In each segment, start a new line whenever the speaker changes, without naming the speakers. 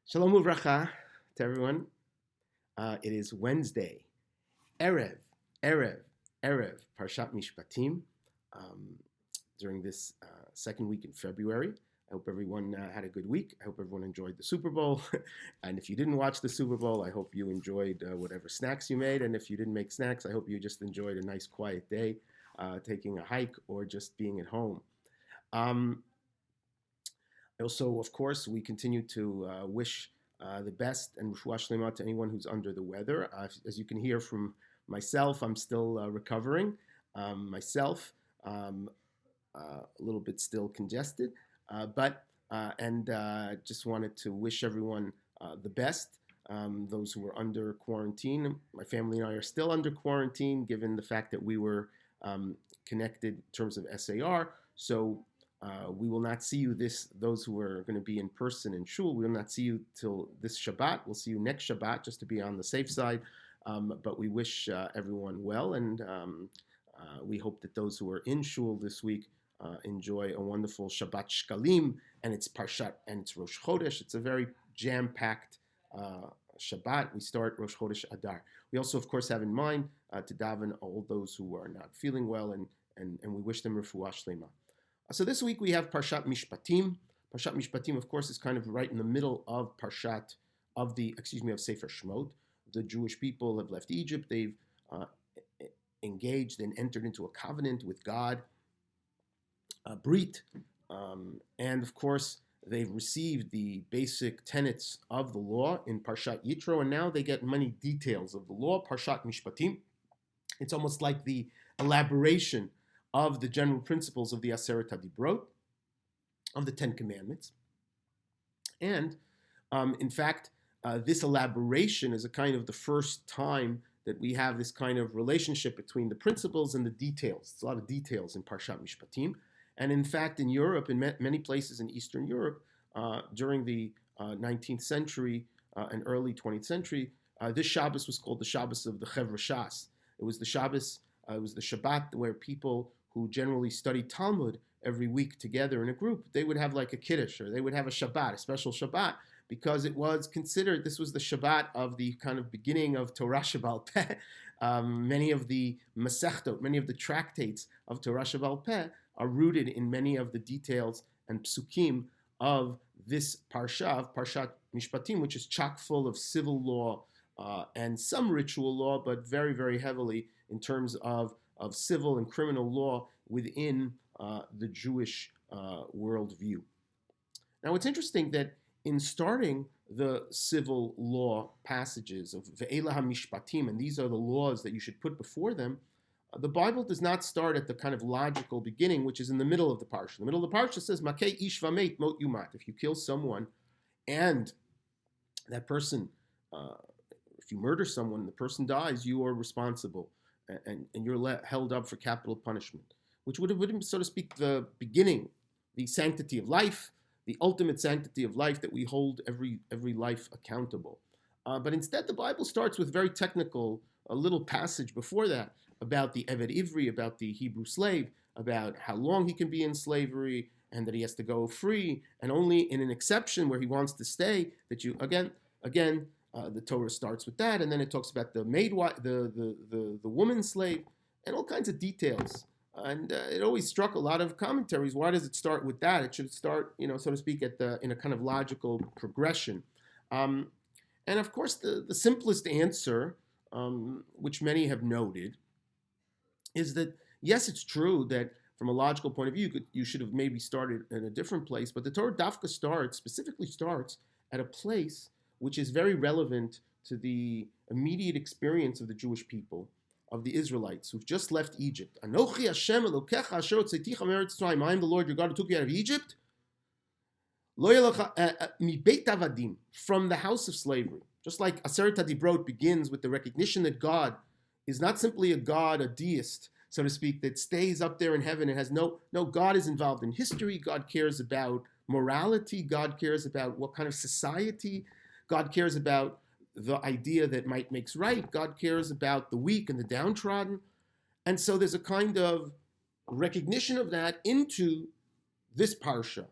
Shalom uvracha to everyone. It is Wednesday, Erev, Erev, Erev, Parshat Mishpatim, um, during this second week in February. I hope everyone had a good week. I hope everyone enjoyed the Super Bowl. And if you didn't watch the Super Bowl, I hope you enjoyed whatever snacks you made. And if you didn't make snacks, I hope you just enjoyed a nice quiet day, taking a hike or just being at home. Um, Also, of course, we continue to wish the best and refuah shlema to anyone who's under the weather. As you can hear from myself, I'm still recovering. Myself, um, a little bit still congested, but and just wanted to wish everyone the best. Those who are under quarantine, my family and I are still under quarantine, given the fact that we were connected in terms of SAR. So we will not see you those who are going to be in person in shul, we will not see you till this Shabbat. We'll see you next Shabbat, just to be on the safe side. But we wish everyone well, and we hope that those who are in shul this week enjoy a wonderful Shabbat Shkalim, and it's Parshat, and it's Rosh Chodesh. It's a very jam-packed Shabbat. We start Rosh Chodesh Adar. We also, of course, have in mind to daven all those who are not feeling well, and we wish them refuah shlema. So this week we have Parshat Mishpatim. Parshat Mishpatim, of course, is kind of right in the middle of of Sefer Shemot. The Jewish people have left Egypt. They've engaged and entered into a covenant with God, a brit, and of course they've received the basic tenets of the law in Parshat Yitro, and now they get many details of the law. Parshat Mishpatim, it's almost like the elaboration of the general principles of the Aseret HaDibrot, of the Ten Commandments. And in fact, this elaboration is a kind of the first time that we have this kind of relationship between the principles and the details. There's a lot of details in Parshat Mishpatim. And in fact, in Europe, in many places in Eastern Europe, during the 19th century and early 20th century, this Shabbos was called the Shabbos of the Chevra Shas. It was the Shabbos, it was the Shabbat where people who generally study Talmud every week together in a group, they would have like a Kiddush, or they would have a Shabbat, a special Shabbat, because it was considered, this was the Shabbat of the kind of beginning of Torah Shebaal Peh. Many of the Masechtot, many of the tractates of Torah Shebaal Peh are rooted in many of the details and psukim of this parsha, Parshat Mishpatim, which is chock full of civil law and some ritual law, but very, very heavily in terms of civil and criminal law within the Jewish worldview. Now, it's interesting that in starting the civil law passages of Ve'ela HaMishpatim, and these are the laws that you should put before them, the Bible does not start at the kind of logical beginning, which is in the middle of the parsha. The middle of the parsha says, Makei ish v'meit mot yumat. If you kill someone and that person, if you murder someone and the person dies, you are responsible, and you're held up for capital punishment, which would have been, so to speak, the beginning, the sanctity of life, the ultimate sanctity of life, that we hold every life accountable. But instead, the Bible starts with very technical, a little passage before that about the Eved Ivri, about the Hebrew slave, about how long he can be in slavery, and that he has to go free, and only in an exception where he wants to stay, that you, again, the Torah starts with that, and then it talks about the the woman slave, and all kinds of details. And it always struck a lot of commentaries. Why does it start with that? It should start, so to speak, in a kind of logical progression. And of course, the simplest answer, which many have noted, is that yes, it's true that from a logical point of view, you should have maybe started in a different place, but the Torah Dafka specifically starts at a place which is very relevant to the immediate experience of the Jewish people, of the Israelites who've just left Egypt. Anochi Hashem Elokecha asher hotzeiticha me'eretz Mitzrayim. I am the Lord your God who took you out of Egypt. Lo mi beit avadim, from the house of slavery. Just like Aseret HaDibrot begins with the recognition that God is not simply a God, a deist, so to speak, that stays up there in heaven and has no, God is involved in history. God cares about morality. God cares about what kind of society. God cares about the idea that might makes right. God cares about the weak and the downtrodden. And so there's a kind of recognition of that into this parsha.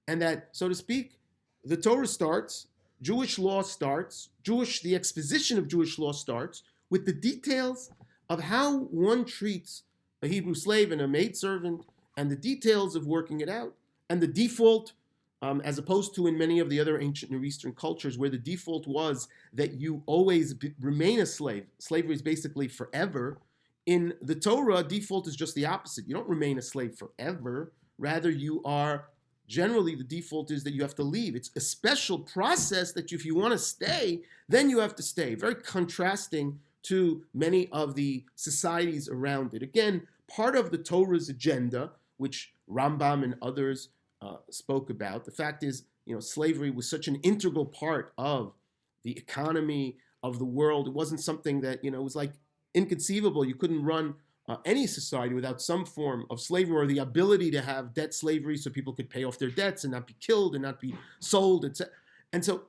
And that, so to speak, the Torah starts the exposition of Jewish law starts with the details of how one treats a Hebrew slave and a maidservant, and the details of working it out, and the default, as opposed to in many of the other ancient Near Eastern cultures where the default was that you always remain a slave. Slavery is basically forever. In the Torah, default is just the opposite. You don't remain a slave forever. Rather, you are, generally the default is that you have to leave. It's a special process that if you want to stay, then you have to stay. Very contrasting to many of the societies around it. Again, part of the Torah's agenda, which Rambam and others spoke about, the fact is, slavery was such an integral part of the economy of the world. It wasn't something that, it was like inconceivable. You couldn't run any society without some form of slavery or the ability to have debt slavery so people could pay off their debts and not be killed and not be sold, etc. And so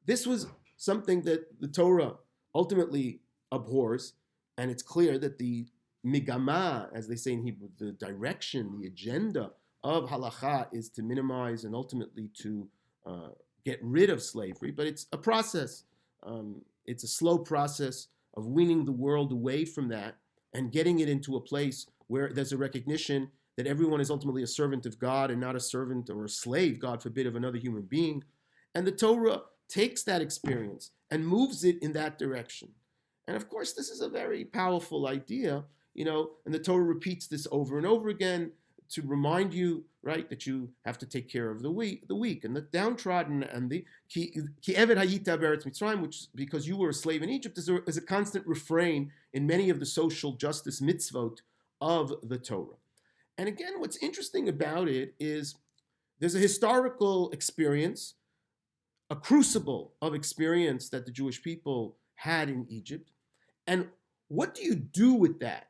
this was something that the Torah ultimately abhors, and it's clear that the migama, as they say in Hebrew, the direction, the agenda of halacha is to minimize and ultimately to get rid of slavery, but it's a process. It's a slow process of weaning the world away from that and getting it into a place where there's a recognition that everyone is ultimately a servant of God and not a servant or a slave, God forbid, of another human being. And the Torah takes that experience and moves it in that direction. And of course, this is a very powerful idea, and the Torah repeats this over and over again to remind you, right, that you have to take care of the weak and the downtrodden, and the ki eved hayita be'eretz Mitzrayim, which, because you were a slave in Egypt, is a constant refrain in many of the social justice mitzvot of the Torah. And again, what's interesting about it is there's a historical experience, a crucible of experience that the Jewish people had in Egypt. And what do you do with that?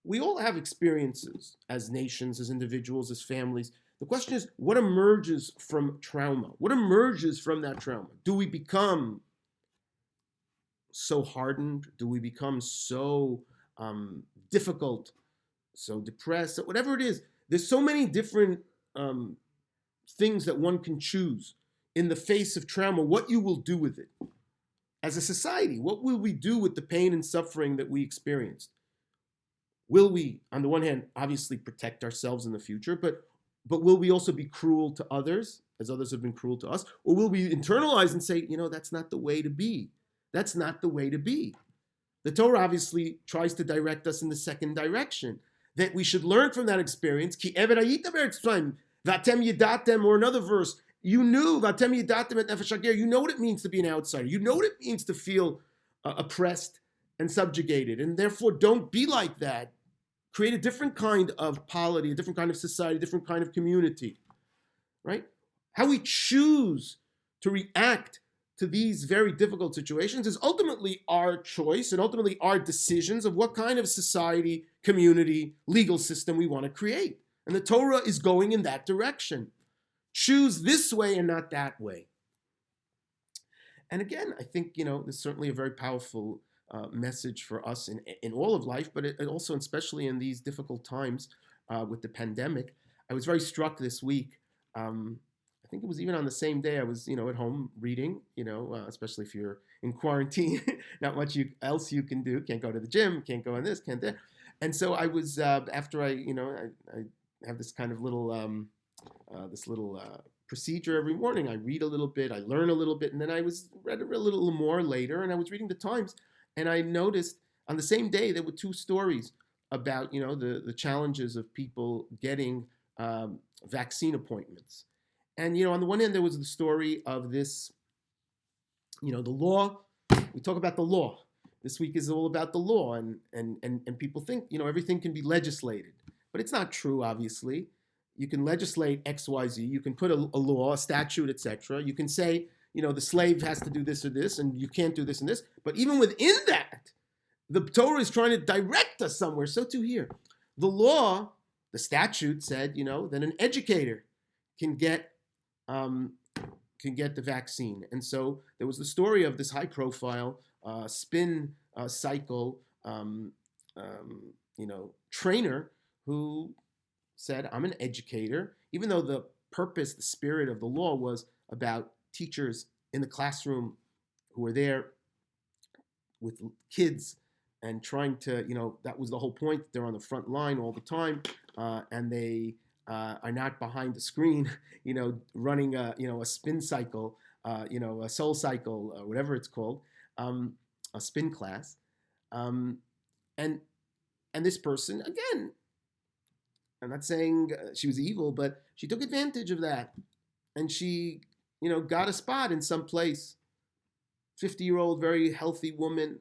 We all have experiences as nations, as individuals, as families. The question is, what emerges from trauma? What emerges from that trauma? Do we become so hardened? Do we become so difficult, so depressed? Whatever it is, there's so many different things that one can choose in the face of trauma, what you will do with it. As a society, what will we do with the pain and suffering that we experienced? Will we, on the one hand, obviously protect ourselves in the future, but will we also be cruel to others, as others have been cruel to us? Or will we internalize and say, that's not the way to be? That's not the way to be. The Torah obviously tries to direct us in the second direction, that we should learn from that experience. Ki eved hayita be'eretz Mitzrayim, v'atem yidatem, or another verse, you knew, v'atem yidatem et nefesh hager, you know what it means to be an outsider. You know what it means to feel oppressed and subjugated, and therefore don't be like that. Create a different kind of polity, a different kind of society, a different kind of community, right? How we choose to react to these very difficult situations is ultimately our choice and ultimately our decisions of what kind of society, community, legal system we want to create. And the Torah is going in that direction. Choose this way and not that way. And again, I think, there's certainly a very powerful message for us in all of life, but it also, especially in these difficult times with the pandemic. I was very struck this week. I think it was even on the same day I was, at home reading, especially if you're in quarantine, not much else you can do. Can't go to the gym, can't go on this, can't that. And so I was, after I have this kind of little, procedure every morning. I read a little bit, I learn a little bit, and then I read a little more later, and I was reading the Times. And I noticed on the same day there were two stories about, the challenges of people getting vaccine appointments. And, on the one hand, there was the story of this, the law. We talk about the law. This week is all about the law. And people think, everything can be legislated. But it's not true, obviously. You can legislate X, Y, Z. You can put a law, a statute, etc. You can say, the slave has to do this or this, and you can't do this and this. But even within that, the Torah is trying to direct us somewhere. So too here. The law, the statute said, that an educator can get the vaccine. And so there was the story of this high-profile spin cycle, trainer who said, I'm an educator, even though the purpose, the spirit of the law was about teachers in the classroom who were there with kids and trying to, that was the whole point. They're on the front line all the time, and they are not behind the screen, running a spin cycle, a soul cycle, whatever it's called, a spin class, and this person again. I'm not saying she was evil, but she took advantage of that, and she, got a spot in some place. 50-year-old, very healthy woman,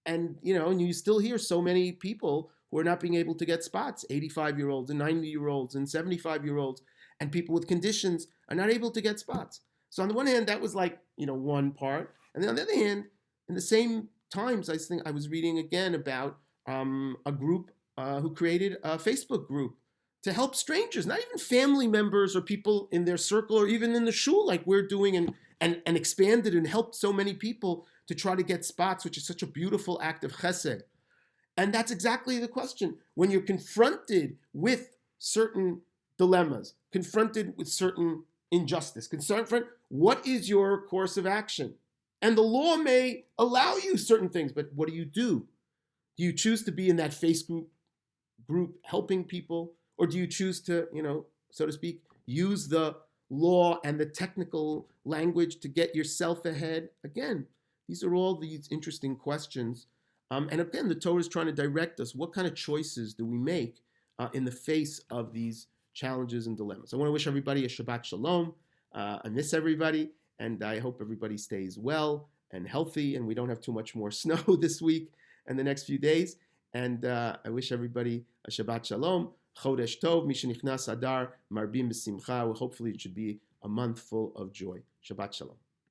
and you still hear so many people who are not being able to get spots. 85-year-olds and 90-year-olds and 75-year-olds, and people with conditions are not able to get spots. So on the one hand, that was like one part, and then on the other hand, in the same times, I think I was reading again about a group who created a Facebook group to help strangers, not even family members or people in their circle or even in the shul like we're doing, and expanded and helped so many people to try to get spots, which is such a beautiful act of chesed. And that's exactly the question. When you're confronted with certain dilemmas, confronted with certain injustice, what is your course of action? And the law may allow you certain things, but what do you do? Do you choose to be in that Facebook group helping people? Or do you choose to, so to speak, use the law and the technical language to get yourself ahead? Again, these are all these interesting questions. And again, the Torah is trying to direct us. What kind of choices do we make in the face of these challenges and dilemmas? I want to wish everybody a Shabbat Shalom. I miss everybody, and I hope everybody stays well and healthy, and we don't have too much more snow this week and the next few days. And I wish everybody a Shabbat Shalom. Chodesh Tov, Mishenichnas Adar, Marbim B'Simcha. Hopefully it should be a month full of joy. Shabbat Shalom.